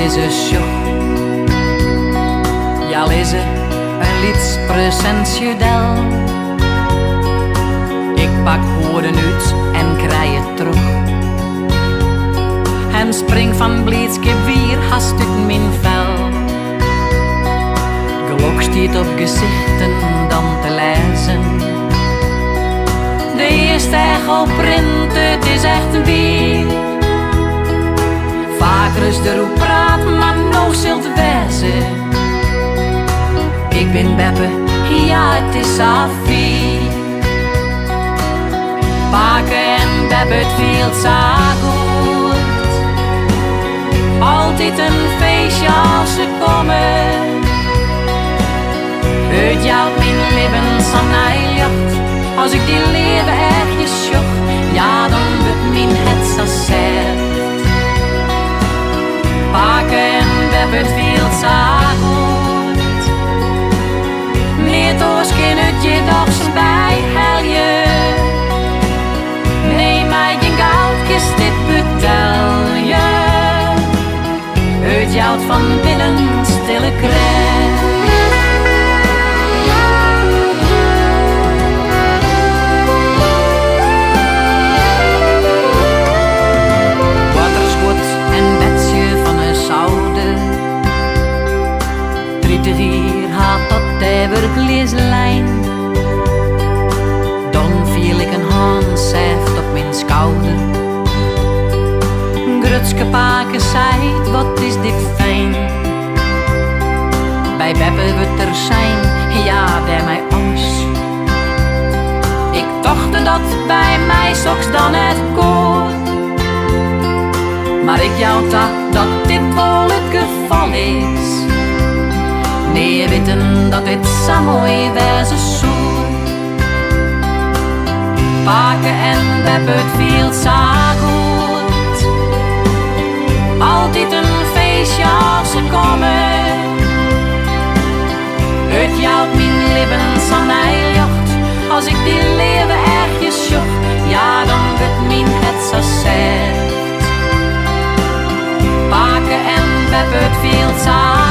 is een show. Ja, is een lietspresentiedel. Ik pak horen uit en krijg het terug. En spring van blijdschap weer haast uit mijn vel. Geluk stiet op gezichten dan te lezen. De eerste echo print, het is echt een weer. Vaker is er hoe praat, maar nog zult wezen. Ik ben Beppe, ja het is Safie. Paken en Beppe, het viel zo goed. Altijd een feestje als ze komen. Uit jou mijn leven van jacht. Als ik die leven ergens zocht, ja dan wordt mijn het zo zet. Paken en Beppe, het viel zo goed. Meer doorschen uit je dags bij helje. Neem mij geen goudkist, dit betel je. Uit jou van binnen stille krijg. Waterschot en betsje van een zoude. 30 hier had tot evergleeslijn. Dan viel ik een handzeft op mijn schouder. Grutske paken zei, wat is dit fijn. Bij Beppe wordt er zijn, ja daar mij alles. Ik dacht dat bij mij straks dan het kon. Maar ik jou dacht dat dit wel het geval is. Nee, je weten dat dit zo mooi wezen zou. Paken en Beppe, het viel zo goed. Altijd een feestje als ze komen. Uit jou mijn leven van jacht. Als ik die leven ergens zocht, ja dan wordt mijn het zo zet. Paken en Beppe, het viel zo